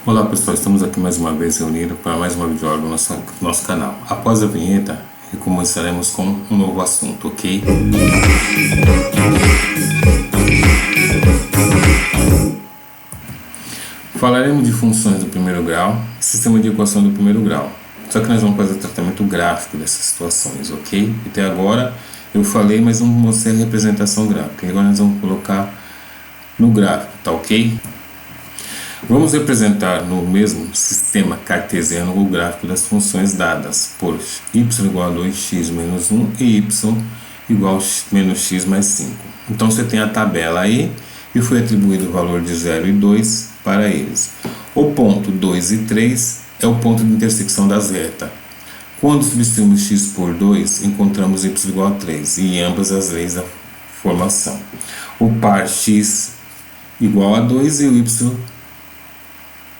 Olá pessoal, estamos aqui mais uma vez reunidos para mais uma videoaula do nosso canal. Após a vinheta, começaremos com um novo assunto, ok? Falaremos de funções do primeiro grau e sistema de equação do primeiro grau. Só que nós vamos fazer tratamento gráfico dessas situações, ok? Até agora eu falei, mas não mostrei a representação gráfica. Agora nós vamos colocar no gráfico, tá ok? Vamos representar no mesmo sistema cartesiano o gráfico das funções dadas por y igual a 2x menos 1 e y igual a menos x mais 5. Então você tem a tabela aí e foi atribuído o valor de 0 e 2 para eles. O ponto 2 e 3 é o ponto de intersecção das retas. Quando substituímos x por 2, encontramos y igual a 3 e em ambas as leis da formação. O par x igual a 2 e o y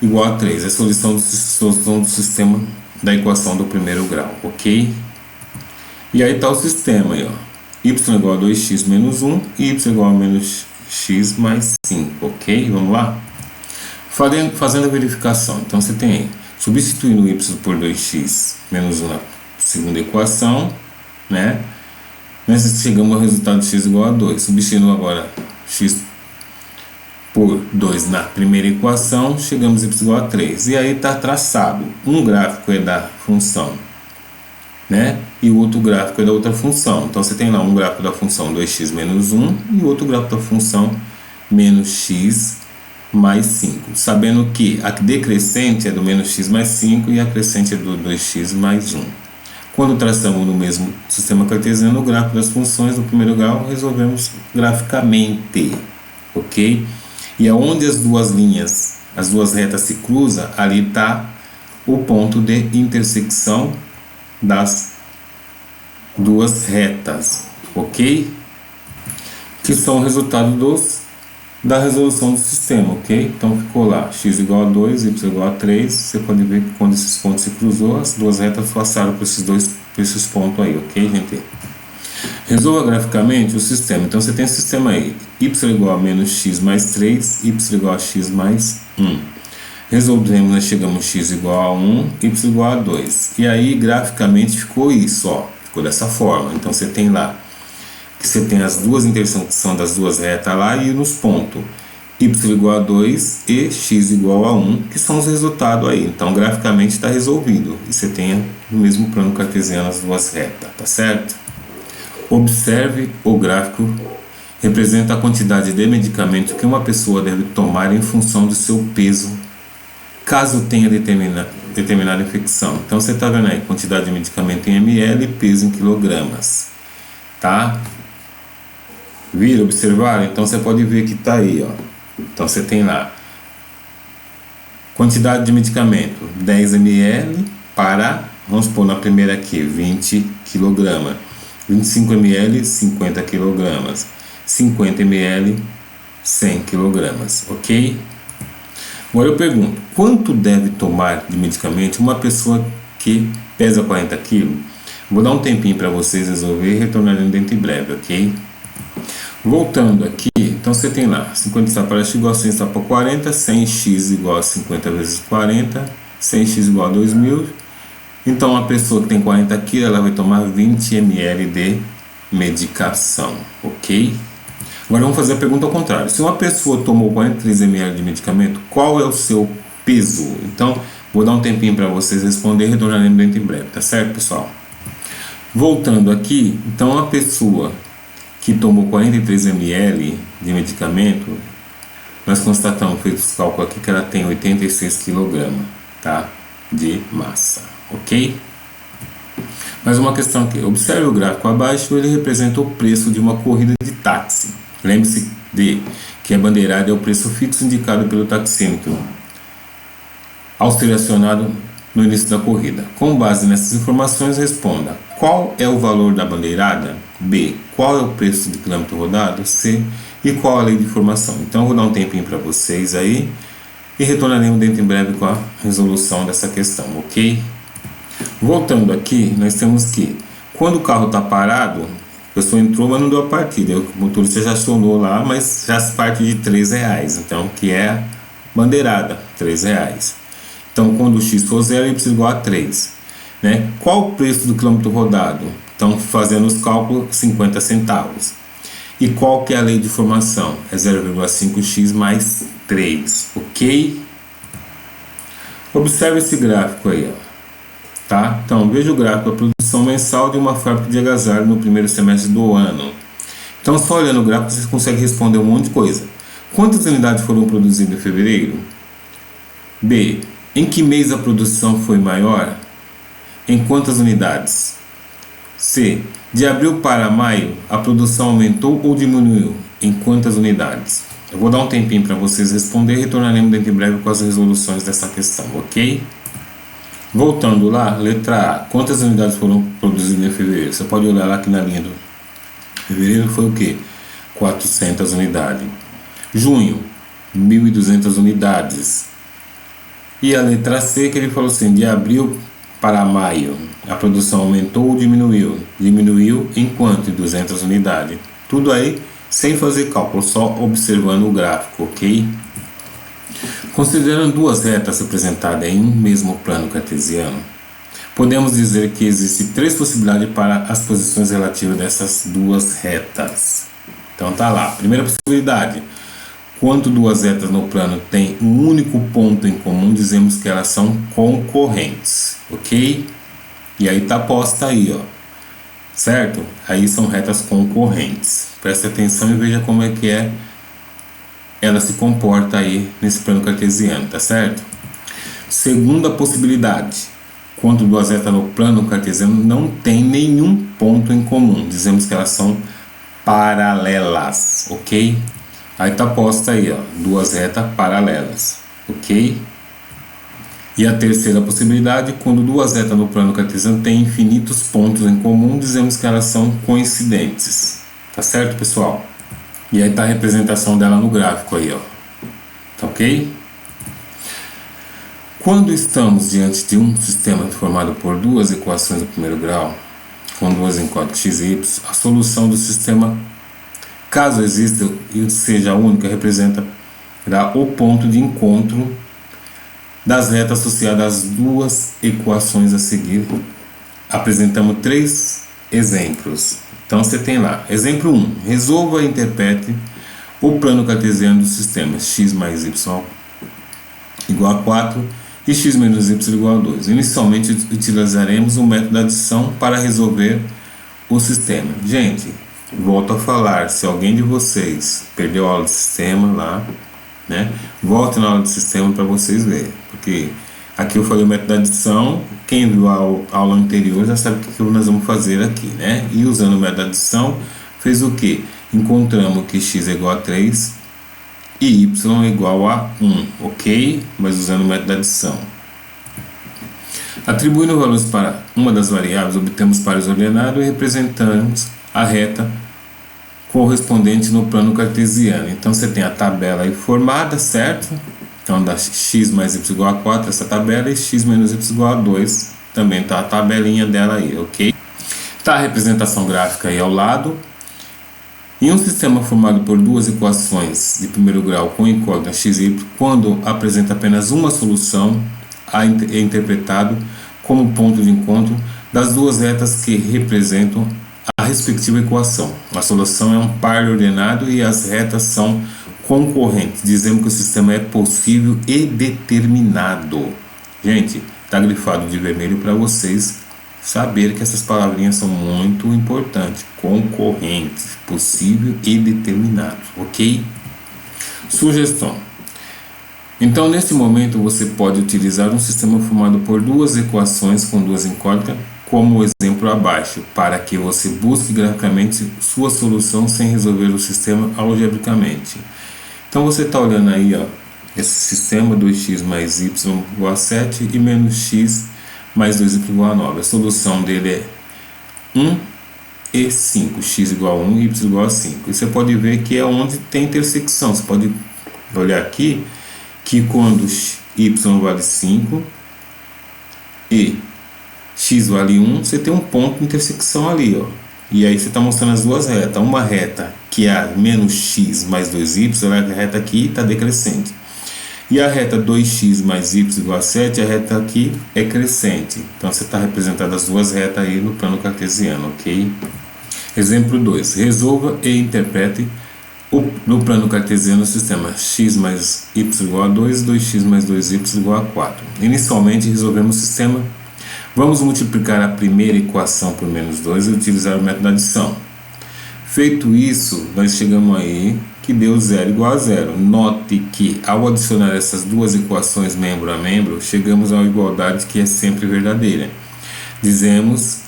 igual a 3, é a solução do sistema da equação do primeiro grau, ok? E aí está o sistema aí, ó. Y igual a 2x menos 1 e y igual a menos x mais 5, ok? Vamos lá? Fazendo a verificação, então você tem aí, substituindo y por 2x menos 1 na segunda equação, né? Nós chegamos ao resultado de x igual a 2, substituindo agora x por 2 na primeira equação, chegamos a y igual a 3. E aí está traçado. Um gráfico é da função, né? E o outro gráfico é da outra função. Então você tem lá um gráfico da função 2x menos 1 e outro gráfico da função menos x mais 5. Sabendo que a decrescente é do menos x mais 5 e a crescente é do 2x mais 1. Quando traçamos no mesmo sistema cartesiano o gráfico das funções do primeiro grau, resolvemos graficamente, ok? E aonde as duas linhas, as duas retas se cruzam, ali está o ponto de intersecção das duas retas, ok? Que são o resultado da resolução do sistema, ok? Então ficou lá, x igual a 2, y igual a 3, você pode ver que quando esses pontos se cruzou, as duas retas passaram por esses pontos aí, ok, gente? Resolva graficamente o sistema. Então você tem o sistema aí, y igual a menos x mais 3, y igual a x mais 1. Resolvemos, nós chegamos a x igual a 1, y igual a 2. E aí graficamente ficou isso, ó, ficou dessa forma. Então você tem lá, que você tem as duas intersecções das duas retas lá e nos pontos y igual a 2 e x igual a 1, que são os resultados aí. Então graficamente está resolvido. E você tem no mesmo plano cartesiano as duas retas, tá certo? Observe o gráfico, representa a quantidade de medicamento que uma pessoa deve tomar em função do seu peso, caso tenha determinada infecção. Então você está vendo aí, quantidade de medicamento em ml e peso em quilogramas, tá? Viram, observaram? Então você pode ver que está aí, ó. Então você tem lá, quantidade de medicamento, 10 ml para, vamos pôr na primeira aqui, 20 kg. 25 ml, 50 kg, 50 ml, 100 kg, ok? Agora eu pergunto, quanto deve tomar de medicamento uma pessoa que pesa 40 kg? Vou dar um tempinho para vocês resolver e retornarem dentro em breve, ok? Voltando aqui, então você tem lá, 50 está para x igual a 100 está para 40, 100x igual a 50 vezes 40, 100x igual a 2000. Então, a pessoa que tem 40 kg, ela vai tomar 20 ml de medicação, ok? Agora vamos fazer a pergunta ao contrário. Se uma pessoa tomou 43 ml de medicamento, qual é o seu peso? Então, vou dar um tempinho para vocês responderem e retornaremos dentro em breve, tá certo, pessoal? Voltando aqui, então a pessoa que tomou 43 ml de medicamento, nós constatamos, feito os cálculos aqui, que ela tem 86 kg, tá? De massa. Ok? Mais uma questão aqui. Observe o gráfico abaixo, ele representa o preço de uma corrida de táxi. Lembre-se de que a bandeirada é o preço fixo indicado pelo taxímetro ao ser acionado no início da corrida. Com base nessas informações, responda: qual é o valor da bandeirada? B. Qual é o preço de quilômetro rodado? C. E qual a lei de formação? Então eu vou dar um tempinho para vocês aí e retornaremos dentro em breve com a resolução dessa questão, ok? Voltando aqui, nós temos que, quando o carro está parado, a pessoa entrou, mas não deu a partida. O motorista já acionou lá, mas já parte de R$3, então, que é bandeirada, R$3. Então, quando x for 0, y igual a 3. Né? Qual o preço do quilômetro rodado? Então, fazendo os cálculos, 50 centavos. E qual que é a lei de formação? É 0,5x mais 3, ok? Observe esse gráfico aí, ó. Tá? Então, veja o gráfico da produção mensal de uma fábrica de agasalho no primeiro semestre do ano. Então, só olhando o gráfico, você consegue responder um monte de coisa. Quantas unidades foram produzidas em fevereiro? B. Em que mês a produção foi maior? Em quantas unidades? C. De abril para maio, a produção aumentou ou diminuiu? Em quantas unidades? Eu vou dar um tempinho para vocês responderem e retornaremos dentro de breve com as resoluções dessa questão, ok? Voltando lá, letra A. Quantas unidades foram produzidas em fevereiro? Você pode olhar lá aqui na linha do fevereiro, foi o quê? 400 unidades. Junho, 1.200 unidades. E a letra C, que ele falou assim, de abril para maio, a produção aumentou ou diminuiu? Diminuiu em quanto? Em 200 unidades. Tudo aí sem fazer cálculo, só observando o gráfico, ok? Considerando duas retas representadas em um mesmo plano cartesiano, podemos dizer que existem três possibilidades para as posições relativas dessas duas retas. Então tá lá, primeira possibilidade, quando duas retas no plano têm um único ponto em comum, dizemos que elas são concorrentes, ok? E aí tá posta aí, ó, certo? Aí são retas concorrentes. Preste atenção e veja como é que ela se comporta aí nesse plano cartesiano, tá certo? Segunda possibilidade, quando duas retas no plano cartesiano não tem nenhum ponto em comum, dizemos que elas são paralelas, ok? Aí tá posta aí, ó, duas retas paralelas, ok? E a terceira possibilidade, quando duas retas no plano cartesiano têm infinitos pontos em comum, dizemos que elas são coincidentes, tá certo, pessoal? E aí tá a representação dela no gráfico aí, ó, tá ok? Quando estamos diante de um sistema formado por duas equações do primeiro grau, com duas incógnitas x e y, a solução do sistema, caso exista e seja única, representará o ponto de encontro das retas associadas às duas equações a seguir. Apresentamos três exemplos. Então você tem lá, exemplo 1, resolva e interprete o plano cartesiano do sistema x mais y igual a 4 e x menos y igual a 2. Inicialmente utilizaremos o método de adição para resolver o sistema. Gente, volto a falar, se alguém de vocês perdeu a aula de sistema lá, né, volte na aula de sistema para vocês verem, porque aqui eu falei o método de adição, quem viu a aula anterior já sabe o que nós vamos fazer aqui, né? E usando o método de adição, fez o que? Encontramos que x é igual a 3 e y é igual a 1, ok? Mas usando o método de adição. Atribuindo valores para uma das variáveis, obtemos pares ordenados e representamos a reta correspondente no plano cartesiano. Então você tem a tabela aí formada, certo? Então dá x mais y igual a 4, essa tabela, e x menos y igual a 2, também tá a tabelinha dela aí, ok? Tá a representação gráfica aí ao lado. Em um sistema formado por duas equações de primeiro grau com incógnita x e y, quando apresenta apenas uma solução, é interpretado como ponto de encontro das duas retas que representam a respectiva equação. A solução é um par ordenado e as retas são concorrentes. Dizemos que o sistema é possível e determinado. Gente, tá grifado de vermelho para vocês saber que essas palavrinhas são muito importantes. Concorrentes, possível e determinado, ok? Sugestão. Então, nesse momento, você pode utilizar um sistema formado por duas equações com duas incógnitas, como o exemplo abaixo, para que você busque graficamente sua solução sem resolver o sistema algebricamente. Então, você está olhando aí, ó, esse sistema 2x mais y igual a 7 e menos x mais 2y igual a 9. A solução dele é 1 e 5, x igual a 1 e y igual a 5. E você pode ver que é onde tem intersecção. Você pode olhar aqui que quando y vale 5 e x vale 1, você tem um ponto de intersecção ali, ó. E aí você está mostrando as duas retas. Uma reta que é a menos x mais 2y, a reta aqui está decrescente. E a reta 2x mais y igual a 7, a reta aqui é crescente. Então você está representando as duas retas aí no plano cartesiano, ok? Exemplo 2. Resolva e interprete no plano cartesiano o sistema x mais y igual a 2 e 2x mais 2y igual a 4. Inicialmente resolvemos o sistema. Vamos multiplicar a primeira equação por menos 2 e utilizar o método da adição. Feito isso, nós chegamos aí que deu 0 igual a 0. Note que ao adicionar essas duas equações membro a membro, chegamos a uma igualdade que é sempre verdadeira. Dizemos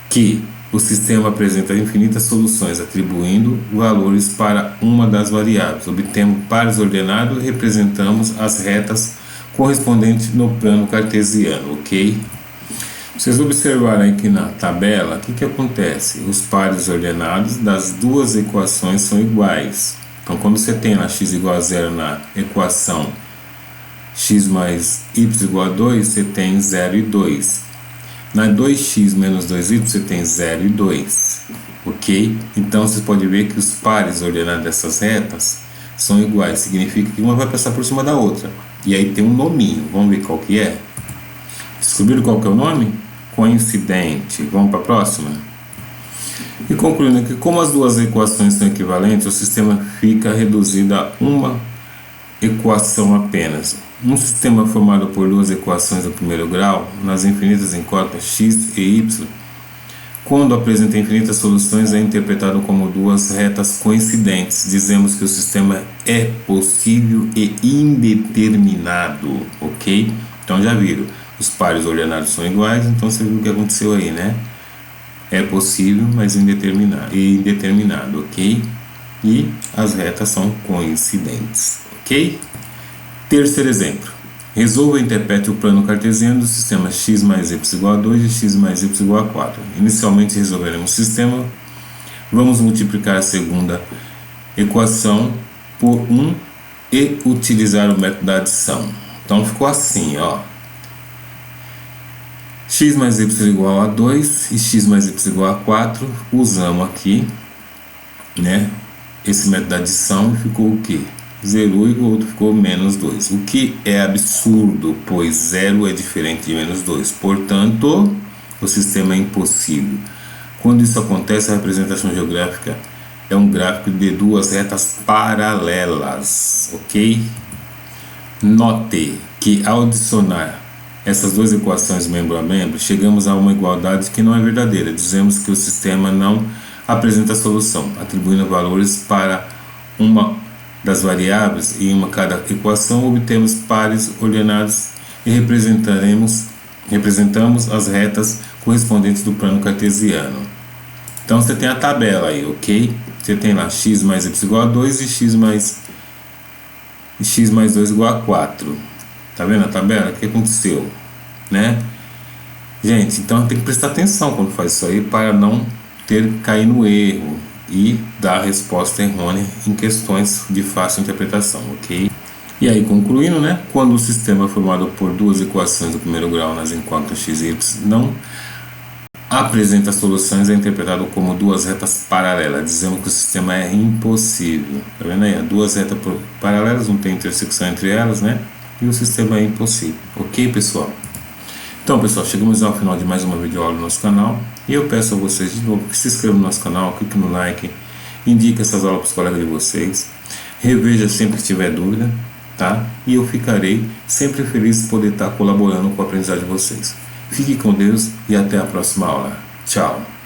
que o sistema apresenta infinitas soluções, atribuindo valores para uma das variáveis. Obtemos pares ordenados e representamos as retas correspondentes no plano cartesiano, ok? Vocês observarem aqui na tabela, o que acontece? Os pares ordenados das duas equações são iguais. Então, quando você tem lá x igual a 0 na equação x mais y igual a 2, você tem 0 e 2. Na 2x menos 2y você tem 0 e 2, ok? Então você pode ver que os pares ordenados dessas retas são iguais, significa que uma vai passar por cima da outra. E aí tem um nominho, vamos ver qual que é? Descobriram qual que é o nome? Coincidente. Vamos para a próxima? E concluindo que como as duas equações são equivalentes, o sistema fica reduzido a uma equação apenas. Um sistema formado por duas equações do primeiro grau, nas infinitas incógnitas x e y, quando apresenta infinitas soluções, é interpretado como duas retas coincidentes. Dizemos que o sistema é possível e indeterminado, ok? Então já viram, os pares ordenados são iguais, então você viu o que aconteceu aí, né? É possível, mas indeterminado, ok? E as retas são coincidentes, ok? Terceiro exemplo. Resolva e interprete o plano cartesiano do sistema x mais y igual a 2 e x mais y igual a 4. Inicialmente resolveremos o sistema. Vamos multiplicar a segunda equação por 1 e utilizar o método da adição. Então ficou assim, ó. X mais y igual a 2 e x mais y igual a 4. Usamos aqui, né, esse método da adição e ficou o quê? 0 e o outro ficou menos 2, o que é absurdo, pois 0 é diferente de menos 2, portanto, o sistema é impossível. Quando isso acontece, a representação geográfica é um gráfico de duas retas paralelas, ok? Note que ao adicionar essas duas equações membro a membro, chegamos a uma igualdade que não é verdadeira. Dizemos que o sistema não apresenta solução, atribuindo valores para uma das variáveis e em uma cada equação obtemos pares ordenados e representamos as retas correspondentes do plano cartesiano. Então você tem a tabela aí, ok? Você tem lá x mais y igual a 2 e x mais 2 igual a 4. Tá vendo a tabela? O que aconteceu? Né? Gente, então tem que prestar atenção quando faz isso aí para não cair no erro e dar a resposta errônea em questões de fácil interpretação, ok? E aí, concluindo, né? Quando o sistema é formado por duas equações do primeiro grau nas incógnitas x e y não apresenta soluções, é interpretado como duas retas paralelas. Dizemos que o sistema é impossível. Tá vendo aí? Duas retas paralelas, não tem intersecção entre elas, né? E o sistema é impossível. Ok, pessoal? Então, pessoal, chegamos ao final de mais uma videoaula no nosso canal. E eu peço a vocês de novo que se inscrevam no nosso canal, clique no like, indique essas aulas para os colegas de vocês. Reveja sempre que tiver dúvida, tá? E eu ficarei sempre feliz de poder estar colaborando com o aprendizado de vocês. Fique com Deus e até a próxima aula. Tchau!